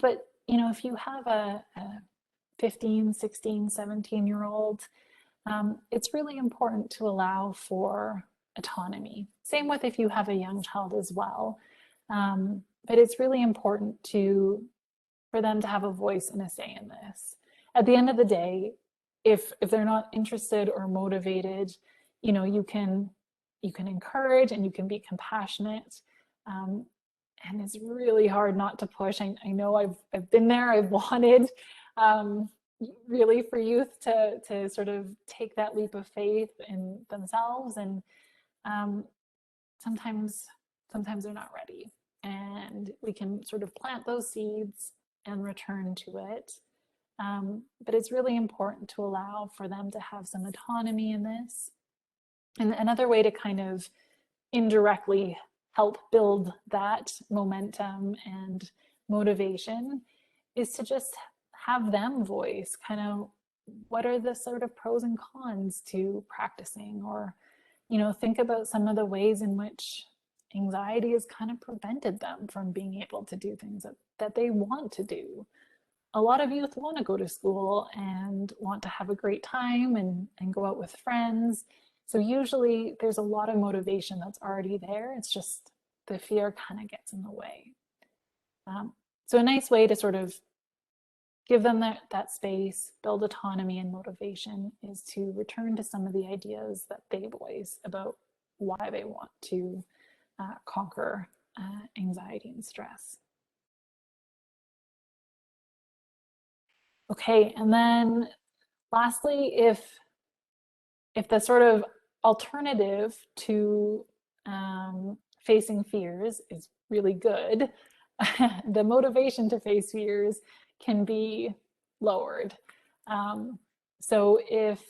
But you know, if you have a 15, 16, 17-year-old, it's really important to allow for autonomy. Same with if you have a young child as well. But it's really important for them to have a voice and a say in this. At the end of the day, if they're not interested or motivated, you know, you can encourage and you can be compassionate. And it's really hard not to push. I know I've been there. I've wanted really for youth to sort of take that leap of faith in themselves, and sometimes they're not ready, and we can sort of plant those seeds and return to it. But it's really important to allow for them to have some autonomy in this. And another way to kind of indirectly help build that momentum and motivation is to just have them voice kind of what are the sort of pros and cons to practicing, or, you know, think about some of the ways in which anxiety has kind of prevented them from being able to do things that they want to do. A lot of youth want to go to school and want to have a great time and go out with friends. So usually there's a lot of motivation that's already there. It's just the fear kind of gets in the way. So a nice way to sort of give them that space, build autonomy and motivation, is to return to some of the ideas that they voice about why they want to conquer anxiety and stress. Okay, and then lastly, if the sort of alternative to facing fears is really good, the motivation to face fears can be lowered. So if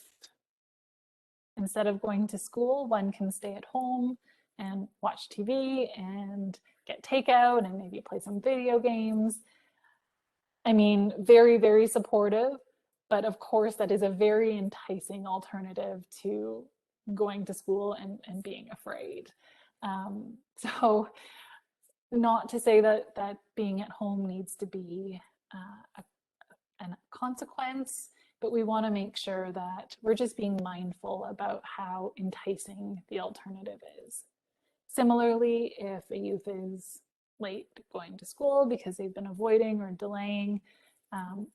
instead of going to school, one can stay at home and watch TV and get takeout and maybe play some video games. I mean, very, very supportive, but of course that is a very enticing alternative to going to school and being afraid. So not to say that being at home needs to be a consequence, but we want to make sure that we're just being mindful about how enticing the alternative is. Similarly, if a youth is late going to school because they've been avoiding or delaying,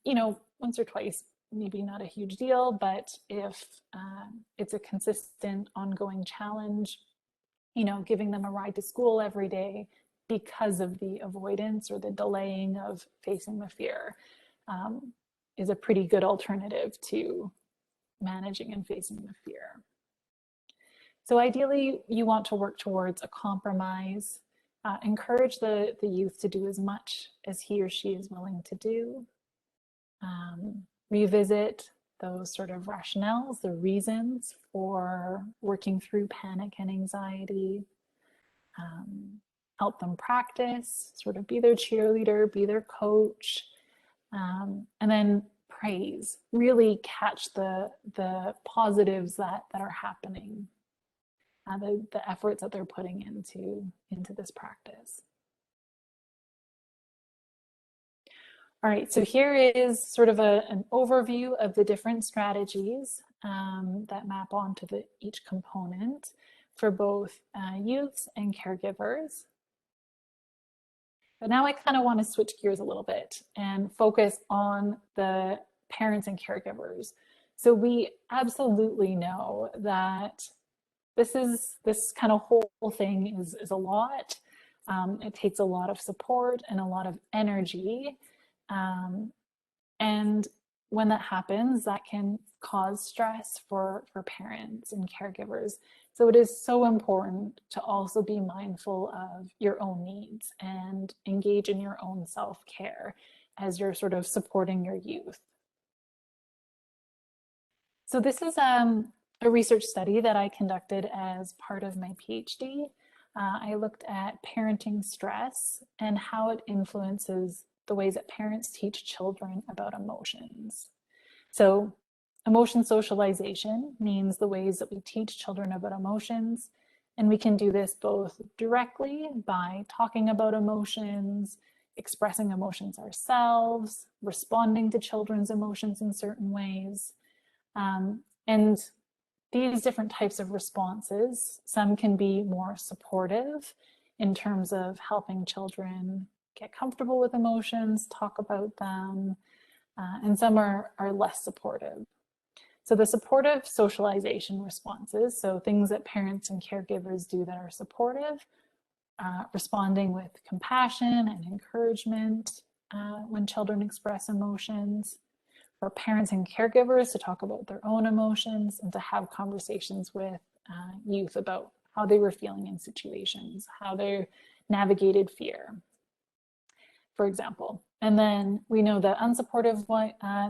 you know, once or twice, maybe not a huge deal, but if it's a consistent ongoing challenge, you know, giving them a ride to school every day because of the avoidance or the delaying of facing the fear is a pretty good alternative to managing and facing the fear. So ideally, you want to work towards a compromise, encourage the youth to do as much as he or she is willing to do, revisit those sort of rationales, the reasons for working through panic and anxiety, help them practice, sort of be their cheerleader, be their coach, and then praise, really catch the positives that are happening, the efforts that they're putting into this practice. All right, so here is sort of an overview of the different strategies that map onto each component for both youths and caregivers. But now I kind of want to switch gears a little bit and focus on the parents and caregivers. So we absolutely know that this kind of whole thing is a lot. It takes a lot of support and a lot of energy. And when that happens, that can cause stress for parents and caregivers. So it is so important to also be mindful of your own needs and engage in your own self-care as you're sort of supporting your youth. So this is a research study that I conducted as part of my PhD. I looked at parenting stress and how it influences the ways that parents teach children about emotions. So emotion socialization means the ways that we teach children about emotions. And we can do this both directly by talking about emotions, expressing emotions ourselves, responding to children's emotions in certain ways. And these different types of responses, some can be more supportive in terms of helping children get comfortable with emotions, talk about them, and some are less supportive. So the supportive socialization responses, so things that parents and caregivers do that are supportive, responding with compassion and encouragement when children express emotions, for parents and caregivers to talk about their own emotions and to have conversations with youth about how they were feeling in situations, how they navigated fear, for example. And then we know that unsupportive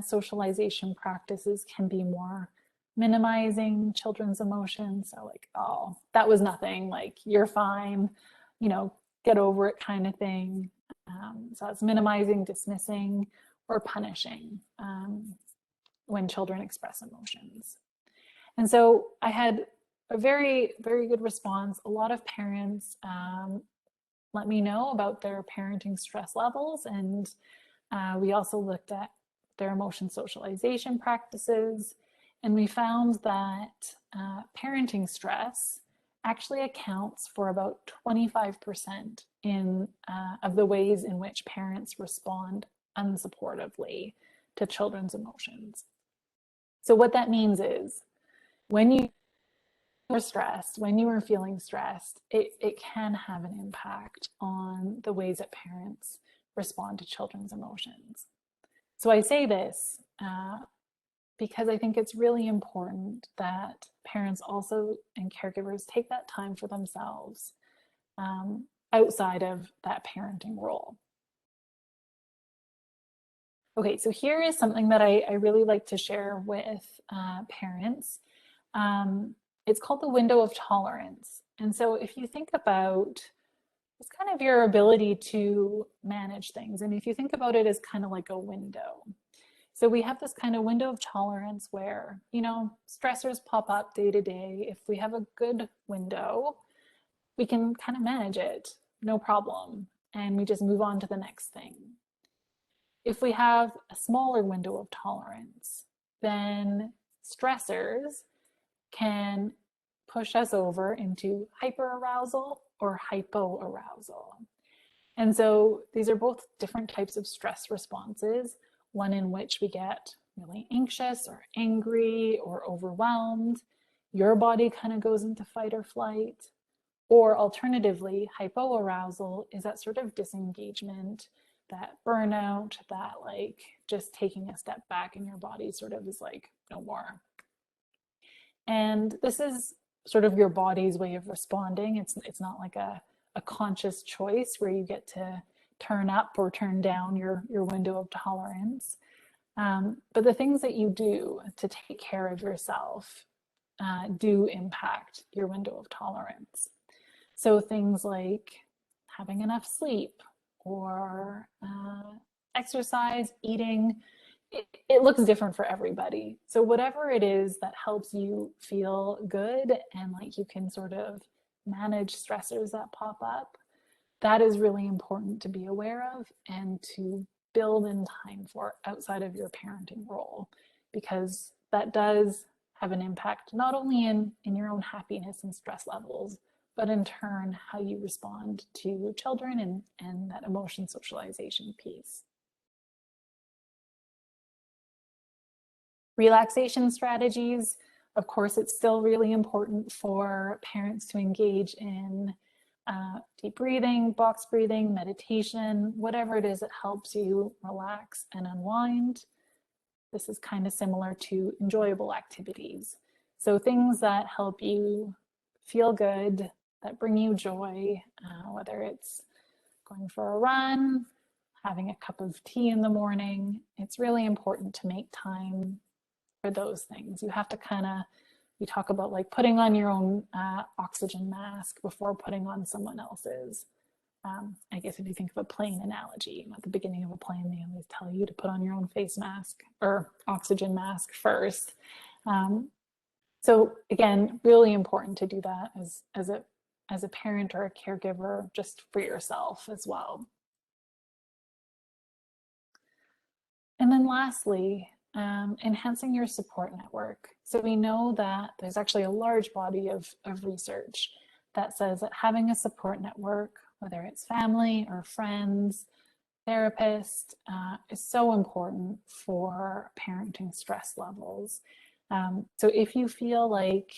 socialization practices can be more minimizing children's emotions. So like, oh, that was nothing, like you're fine, you know, get over it kind of thing. So it's minimizing, dismissing, or punishing when children express emotions. And so I had a very, very good response. A lot of parents let me know about their parenting stress levels, and we also looked at their emotion socialization practices, and we found that parenting stress actually accounts for about 25% of the ways in which parents respond unsupportively to children's emotions. So what that means is when you are stressed, when you are feeling stressed, it can have an impact on the ways that parents respond to children's emotions. So I say this because I think it's really important that parents also and caregivers take that time for themselves outside of that parenting role. Okay, so here is something that I really like to share with parents. It's called the window of tolerance. And so if you think about it's kind of your ability to manage things, and if you think about it as kind of like a window. So we have this kind of window of tolerance where, you know, stressors pop up day to day. If we have a good window, we can kind of manage it, no problem. And we just move on to the next thing. If we have a smaller window of tolerance, then stressors can push us over into hyperarousal or hypoarousal. And so these are both different types of stress responses, one in which we get really anxious or angry or overwhelmed. Your body kind of goes into fight or flight. Or alternatively, hypoarousal is that sort of disengagement, that burnout, that like just taking a step back and your body sort of is like, no more. And this is sort of your body's way of responding. It's not like a conscious choice where you get to turn up or turn down your window of tolerance. But the things that you do to take care of yourself do impact your window of tolerance. So things like having enough sleep or exercise, eating, it looks different for everybody. So whatever it is that helps you feel good and like you can sort of manage stressors that pop up, that is really important to be aware of and to build in time for outside of your parenting role, because that does have an impact not only in your own happiness and stress levels, but in turn how you respond to children and that emotion socialization piece. Relaxation strategies, of course, it's still really important for parents to engage in deep breathing, box breathing, meditation, whatever it is that helps you relax and unwind. This is kind of similar to enjoyable activities. So things that help you feel good, that bring you joy, whether it's going for a run, having a cup of tea in the morning. It's really important to make time for those things. You have to we talk about like putting on your own oxygen mask before putting on someone else's. I guess if you think of a plane analogy, at the beginning of a plane, they always tell you to put on your own face mask or oxygen mask first. So again, really important to do that as a parent or a caregiver, just for yourself as well. And then lastly, enhancing your support network. So we know that there's actually a large body of research that says that having a support network, whether it's family or friends, therapist, is so important for parenting stress levels. So if you feel like,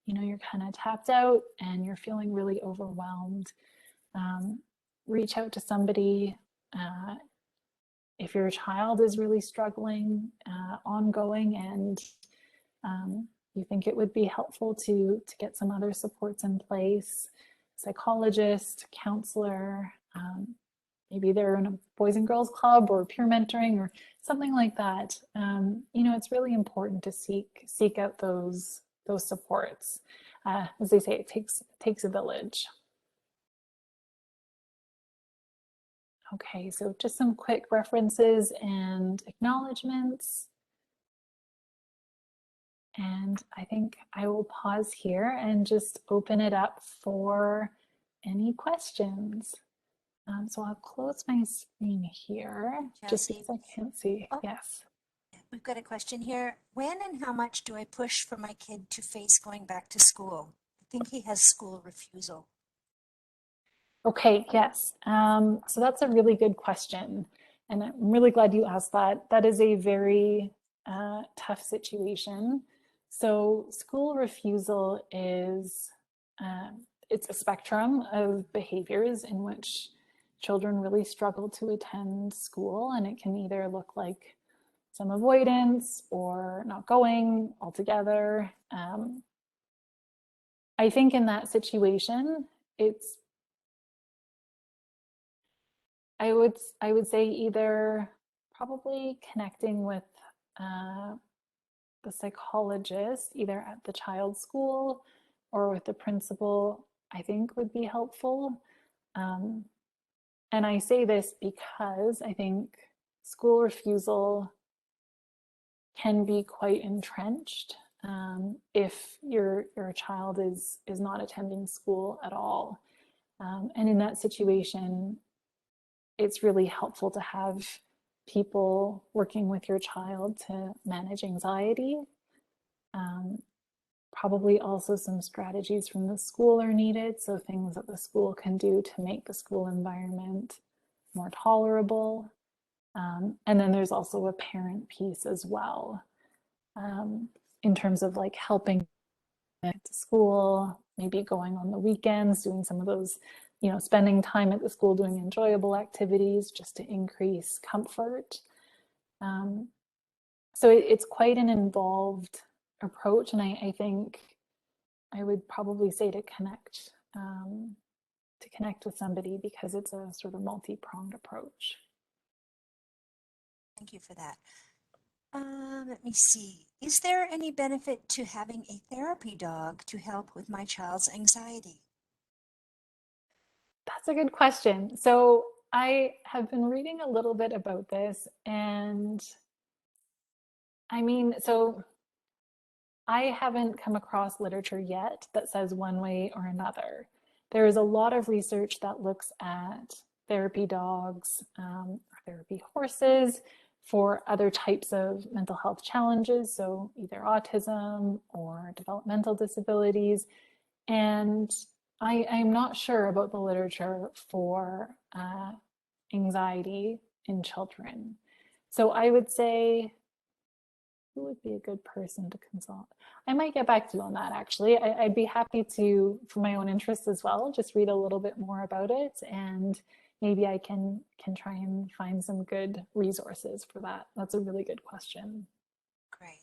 you're kind of tapped out and you're feeling really overwhelmed, reach out to somebody. If your child is really struggling ongoing and you think it would be helpful to get some other supports in place, psychologist, counselor, maybe they're in a boys and girls club or peer mentoring or something like that. It's really important to seek out those supports. As they say, it takes a village. Okay, so just some quick references and acknowledgements. And I think I will pause here and just open it up for any questions. So I'll close my screen here, just because I can't see. Oh, yes. We've got a question here. When and how much do I push for my kid to face going back to school? I think he has school refusal. Okay, yes. So that's a really good question. And I'm really glad you asked that. That is a very tough situation. So school refusal is, it's a spectrum of behaviors in which children really struggle to attend school, and it can either look like some avoidance or not going altogether. I think in that situation, I would say either probably connecting with the psychologist, either at the child's school or with the principal, I think would be helpful. And I say this because I think school refusal can be quite entrenched if your child is not attending school at all. And in that situation, it's really helpful to have people working with your child to manage anxiety. Probably also some strategies from the school are needed. So things that the school can do to make the school environment more tolerable. And then there's also a parent piece as well, in terms of like helping to school, maybe going on the weekends, doing some of those, spending time at the school doing enjoyable activities just to increase comfort. So it's quite an involved approach, and I think I would probably say to connect with somebody, because it's a sort of multi-pronged approach. Thank you for that. Let me see. Is there any benefit to having a therapy dog to help with my child's anxiety? That's a good question. So I have been reading a little bit about this, and I mean, so I haven't come across literature yet that says one way or another. There is a lot of research that looks at therapy dogs, or therapy horses for other types of mental health challenges, so either autism or developmental disabilities. And I'm not sure about the literature for anxiety in children. So I would say, who would be a good person to consult? I might get back to you on that, actually. I'd be happy to, for my own interest as well, just read a little bit more about it, and maybe I can try and find some good resources for that. That's a really good question. Great.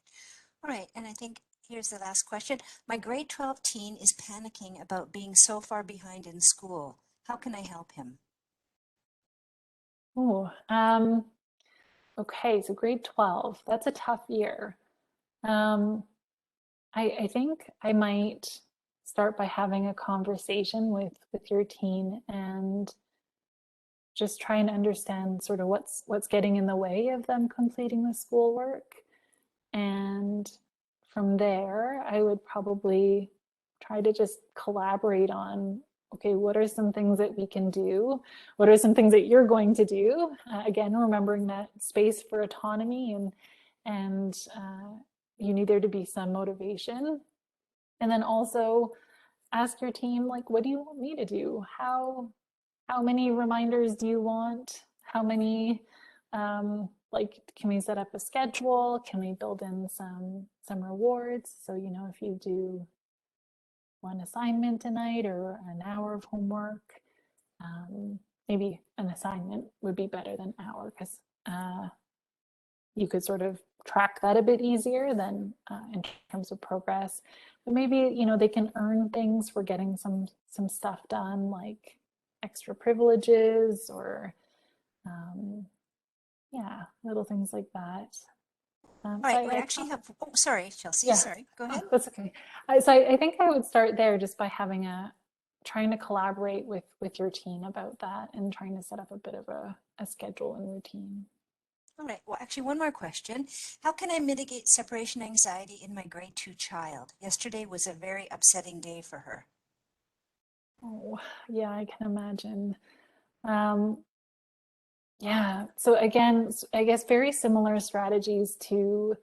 All right. And I think here's the last question. My grade 12 teen is panicking about being so far behind in school. How can I help him? Oh, okay, so grade 12, that's a tough year. Um, I think I might start by having a conversation with your teen and just try and understand sort of what's getting in the way of them completing the schoolwork. And from there, I would probably try to just collaborate on, okay, what are some things that we can do? What are some things that you're going to do? Again, remembering that space for autonomy and you need there to be some motivation. And then also ask your team, like, what do you want me to do? How many reminders do you want? How many, like, can we set up a schedule? Can we build in some rewards? So, you know, if you do one assignment tonight or an hour of homework, maybe an assignment would be better than hour because you could sort of track that a bit easier than in terms of progress. But maybe, you know, they can earn things for getting some stuff done, like extra privileges or yeah, little things like that. All So right, we I actually have, oh, sorry, Chelsea, yeah, sorry, go oh, ahead. that's okay. So I think I would start there just by having trying to collaborate with your team about that and trying to set up a bit of a schedule and routine. All right, well, actually, one more question. How can I mitigate separation anxiety in my grade 2 child? Yesterday was a very upsetting day for her. Oh, yeah, I can imagine. Um, yeah, so again, I guess very similar strategies to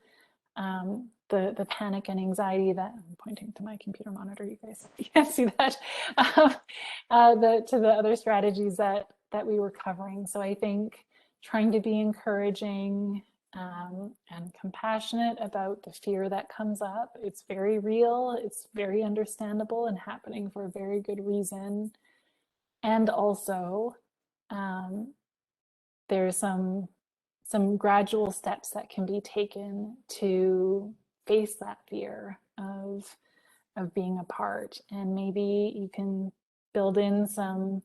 the panic and anxiety that I'm pointing to my computer monitor. You guys you can't see that. To the other strategies that we were covering. So I think trying to be encouraging and compassionate about the fear that comes up. It's very real. It's very understandable and happening for a very good reason. And also, um, there's some gradual steps that can be taken to face that fear of being apart, and maybe you can build in some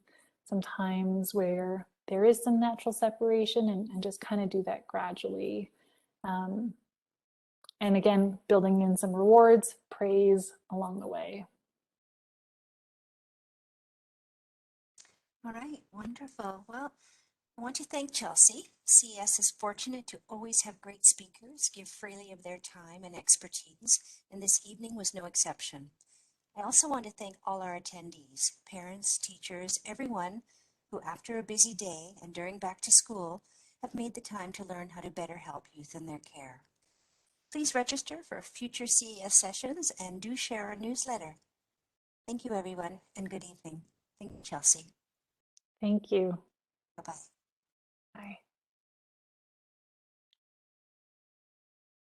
times where there is some natural separation and just kind of do that gradually, um, and again building in some rewards, praise along the way. All right, wonderful. Well, I want to thank Chelsea. CES is fortunate to always have great speakers give freely of their time and expertise, and this evening was no exception. I also want to thank all our attendees, parents, teachers, everyone who, after a busy day and during back to school, have made the time to learn how to better help youth in their care. Please register for future CES sessions and do share our newsletter. Thank you, everyone, and good evening. Thank you, Chelsea. Thank you. Bye-bye. Bye.